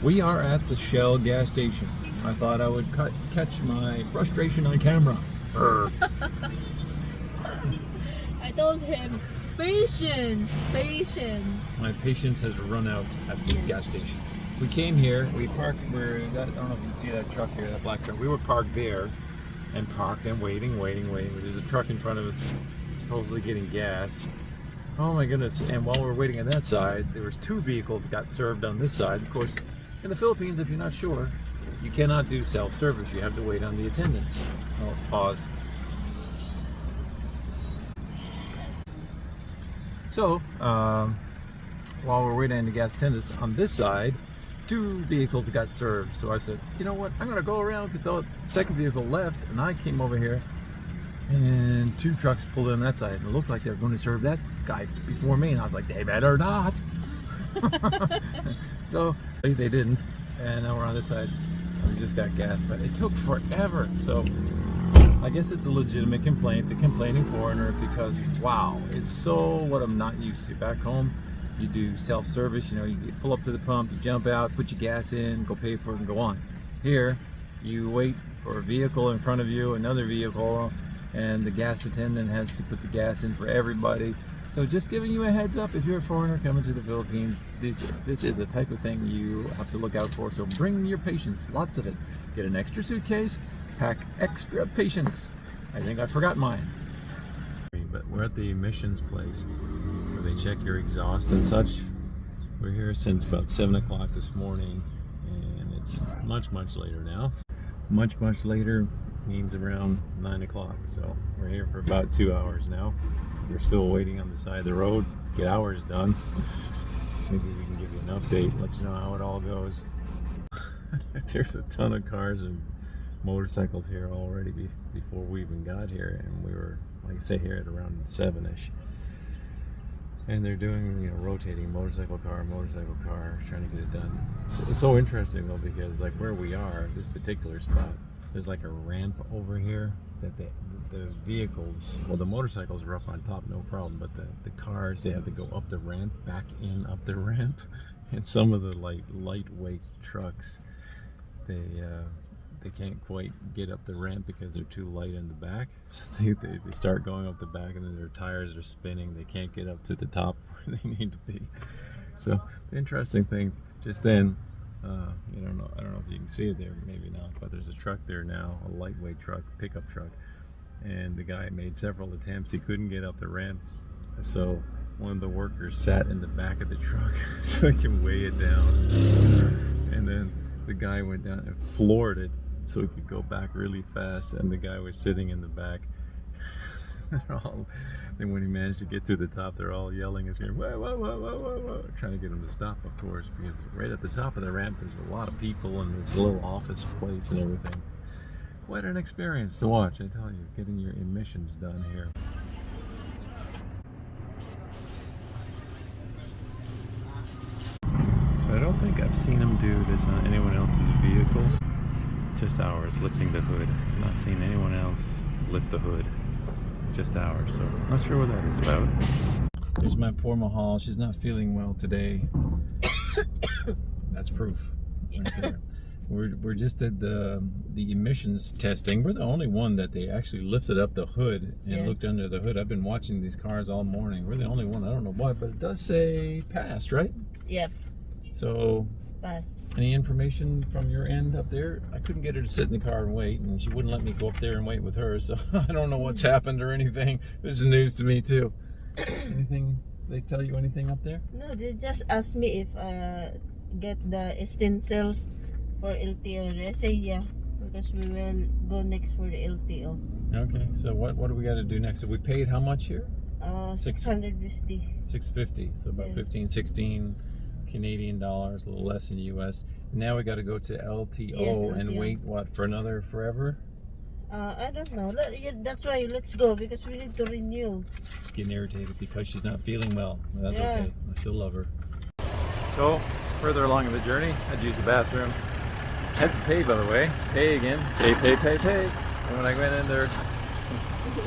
We are at the Shell gas station. I thought I would catch my frustration on camera. I told him, patience, patience. My patience has run out at this gas station. We came here, we parked, I don't know if you can see that truck here, that black truck. We were parked there and parked and waiting. There's a truck in front of us supposedly getting gas. Oh my goodness, and while we're waiting on that side, there was 2 vehicles that got served on this side. Of course, in the Philippines, if you're not sure, you cannot do self-service. You have to wait on the attendants. Oh, pause. So, while we're waiting on the gas attendants, on this side, 2 vehicles got served. So I said, you know what, I'm gonna go around, because the second vehicle left, and I came over here, and 2 trucks pulled in that side, and it looked like they were going to serve that guy before me, and I was like, they better not. So they didn't, and now we're on this side. We just got gas, but it took forever. So I guess it's a legitimate complaint, the complaining foreigner, because wow, it's so what I'm not used to. Back home, you do self-service, you know, you pull up to the pump, you jump out, put your gas in, go pay for it, and go on. Here, you wait for a vehicle in front of you, another vehicle, and the gas attendant has to put the gas in for everybody. So just giving you a heads up, if you're a foreigner coming to the Philippines, this is a type of thing you have to look out for. So bring your patience, lots of it. Get an extra suitcase, pack extra patience. I think I forgot mine. But we're at the emissions place where they check your exhaust and such. We're here since about 7 o'clock this morning, and it's much later now. Much later means around 9 o'clock. So we're here for about 2 hours now. We're still waiting on the side of the road to get ours done. Maybe we can give you an update, let you know how it all goes. There's a ton of cars and motorcycles here already before we even got here, and we were, like I say, here at around 7ish. And they're doing, you know, rotating motorcycle car, trying to get it done. It's so interesting though, because like where we are, this particular spot, there's like a ramp over here that the vehicles, well, the motorcycles are up on top, no problem, but the cars, they have to go up the ramp, back in up the ramp, and some of the lightweight trucks, they can't quite get up the ramp because they're too light in the back. So they start going up the back, and then their tires are spinning. They can't get up to the top where they need to be. So the interesting thing, just then, I don't know if you can see it there, maybe not, but there's a truck there now, a lightweight truck, pickup truck, and the guy made several attempts. He couldn't get up the ramp, so one of the workers sat in the back of the truck so he can weigh it down, and then the guy went down and floored it so he could go back really fast, and the guy was sitting in the back. Then when he managed to get to the top, they're all yelling and screaming, whoa, trying to get him to stop, of course, because right at the top of the ramp there's a lot of people, and there's a little office place and everything. Quite an experience to watch, I tell you, getting your emissions done here. So I don't think I've seen him do this on anyone else's vehicle, just ours, lifting the hood. I've not seen anyone else lift the hood, just ours, so not sure what that is about. There's my poor Mahal. She's not feeling well today. That's proof right there. We're just at the emissions testing. We're the only one that they actually lifted up the hood and looked under the hood. I've been watching these cars all morning. We're the only one. I don't know why, but it does say passed, right? Yep. So, Passed. Any information from your end up there? I couldn't get her to sit in the car and wait, and she wouldn't let me go up there and wait with her, so I don't know what's happened or anything. This is news to me too. Anything, they tell you anything up there? No, they just asked me if get the stencils for LTO. I say yeah, because we will go next for the LTO. Okay, so what do we got to do next? So we paid how much here? 650. 650, so about 15, 16 Canadian dollars, a little less in US. Now we got to go to LTO and wait, what, for another forever? I don't know. That's why let's go, because we need to renew. Getting irritated because she's not feeling well. That's okay. I still love her. So further along in the journey, I'd use the bathroom. Had to pay, by the way. Pay again. Pay. And when I went in there,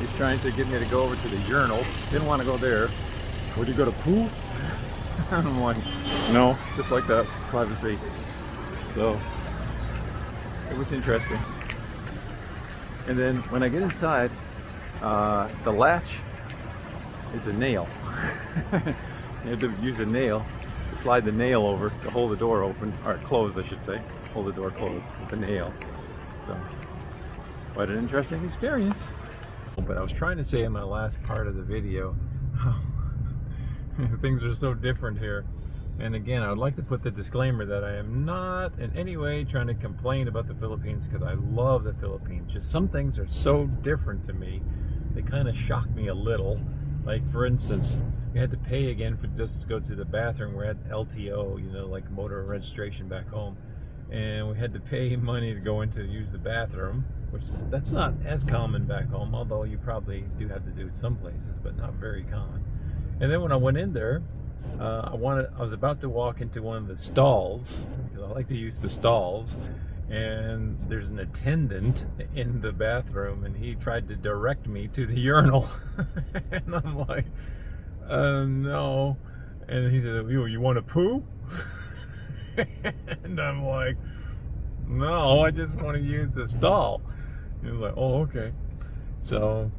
he's trying to get me to go over to the urinal. Didn't want to go there. Would you go to poo? I'm like, no, just like that, privacy. So it was interesting. And then when I get inside, the latch is a nail. You had to use a nail to slide the nail over to hold the door open, or closed, I should say. Hold the door closed with a nail. So it's quite an interesting experience. But I was trying to say in my last part of the video how things are so different here. And again, I would like to put the disclaimer that I am not in any way trying to complain about the Philippines, because I love the Philippines. Just some things are so different to me. They kind of shock me a little. Like, for instance, we had to pay again for just to go to the bathroom. We're at LTO, you know, like motor registration back home. And we had to pay money to go in to use the bathroom, which that's not as common back home, although you probably do have to do it some places, but not very common. And then when I went in there, I was about to walk into one of the stalls, because I like to use the stalls, and there's an attendant in the bathroom, and he tried to direct me to the urinal. And I'm like, no. And he said, you want to poo? And I'm like, no, I just want to use the stall. He was like, oh, okay. So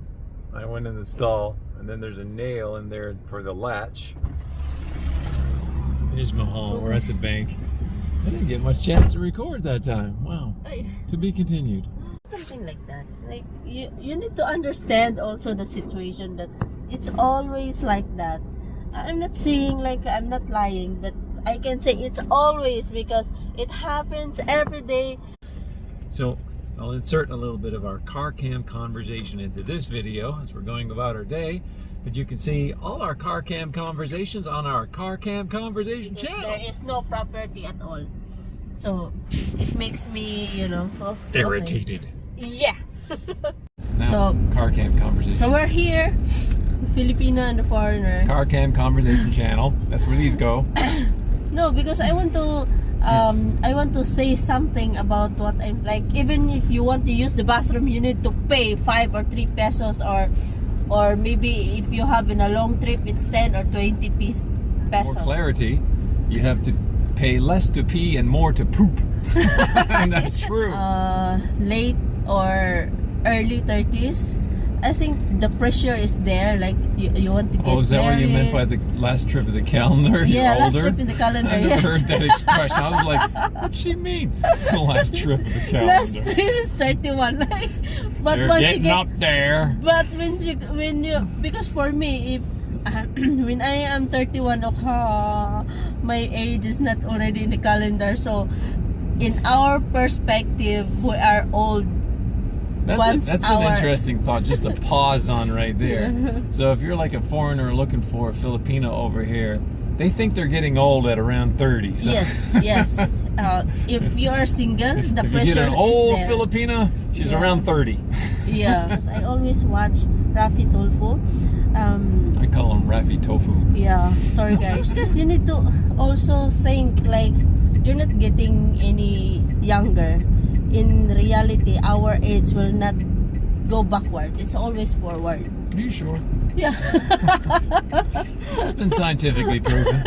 I went in the stall, and then there's a nail in there for the latch. Here's Mahal. We're at the bank. I didn't get much chance to record that time. Wow. To be continued. Something like that. Like you need to understand also the situation that it's always like that. I'm not saying, like, I'm not lying, but I can say it's always, because it happens every day. So I'll insert a little bit of our car cam conversation into this video as we're going about our day. But you can see all our car cam conversations on our car cam conversation channel. There is no property at all. So it makes me, you know, irritated. Okay. Yeah. Now it's car cam conversation. So we're here, Filipino and the foreigner. Car cam conversation channel. That's where these go. No, because I want to say something about what I'm like. Even if you want to use the bathroom, you need to pay 5 or 3 pesos, or maybe if you have in a long trip, it's 10 or 20 pesos. For clarity, you have to pay less to pee and more to poop. And that's true. Late or early 30s. I think the pressure is there, like you want to get married. Oh, is that what you meant by the last trip of the calendar? Yeah, last trip in the calendar, I yes. heard that expression. I was like, what's she mean? The last trip of the calendar. Last trip is 31. But You're once getting you get up there. But when you because for me, if when I am 31, my age is not already in the calendar. So in our perspective, we are old. That's an interesting thought, just to pause on right there. So if you're like a foreigner looking for a Filipino over here, they think they're getting old at around 30. So. Yes. If you are single, the if pressure you get an old is there. Filipina, she's around 30. Yeah, because I always watch Rafi Tulfo. I call him Rafi Tofu. Yeah, sorry guys. Because you need to also think, like, you're not getting any younger. In reality, our age will not go backward. It's always forward. Are you sure? Yeah. It's been scientifically proven.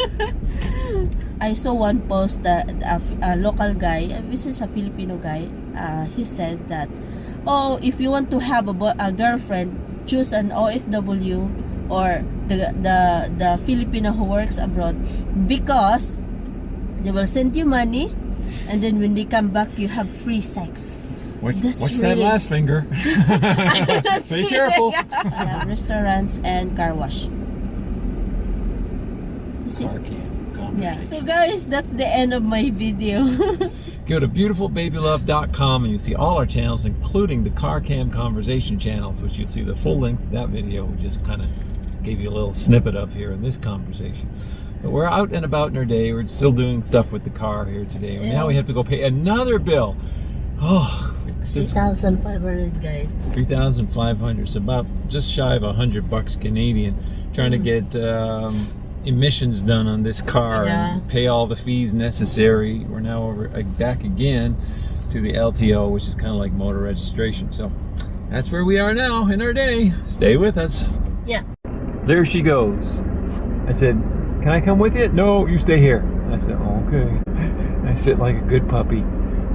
I saw one post that a local guy, which is a Filipino guy, he said that, oh, if you want to have a girlfriend, choose an OFW or the Filipino who works abroad, because they will send you money, and then when they come back, you have free sex. Watch that last finger. Be careful. Restaurants and car wash. Car cam. Yeah. So guys, that's the end of my video. Go to beautifulbabylove.com and you'll see all our channels, including the car cam conversation channels, which you'll see the full length of that video. We just kind of gave you a little snippet of here in this conversation. But we're out and about in our day. We're still doing stuff with the car here today. And now we have to go pay another bill. Oh, 3,500 guys. 3,500. So about just shy of $100 Canadian. Trying to get emissions done on this car and pay all the fees necessary. We're now back again to the LTO, which is kind of like motor registration. So that's where we are now in our day. Stay with us. Yeah. There she goes. I said, can I come with you? No, you stay here. I said, oh, okay. I I sit like a good puppy.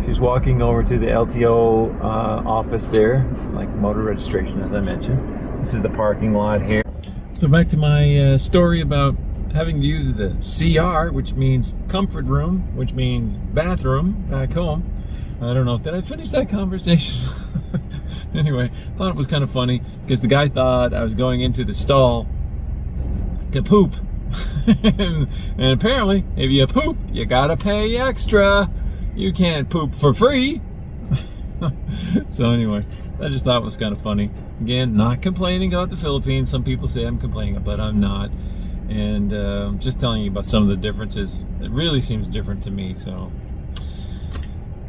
She's walking over to the LTO office there, like motor registration, as I mentioned. This is the parking lot here. So back to my story about having to use the CR, which means comfort room, which means bathroom back home. I don't know, did I finish that conversation? Anyway, I thought it was kind of funny because the guy thought I was going into the stall to poop. And apparently, if you poop, you gotta pay extra. You can't poop for free. So anyway, I just thought it was kind of funny. Again, not complaining about the Philippines. Some people say I'm complaining, but I'm not. And just telling you about some of the differences. It really seems different to me. So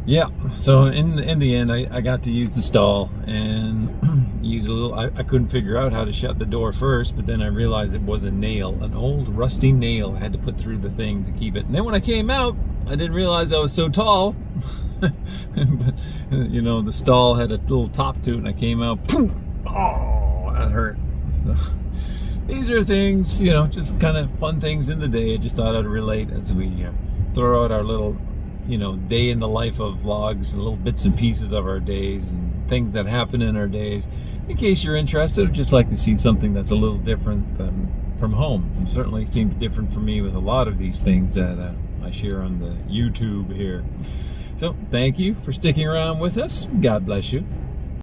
yeah. So in the end, I got to use the stall and use a little. I couldn't figure out how to shut the door first, but then I realized it was a nail, an old rusty nail. I had to put through the thing to keep it. And then when I came out, I didn't realize I was so tall. But, you know, the stall had a little top to it, and I came out. Boom, oh, that hurt. So these are things, you know, just kind of fun things in the day. I just thought I'd relate as we throw out our little, you know, day in the life of vlogs, little bits and pieces of our days and things that happen in our days. In case you're interested or just like to see something that's a little different from home. It certainly seems different for me with a lot of these things that I share on the YouTube here. So thank you for sticking around with us. God bless you.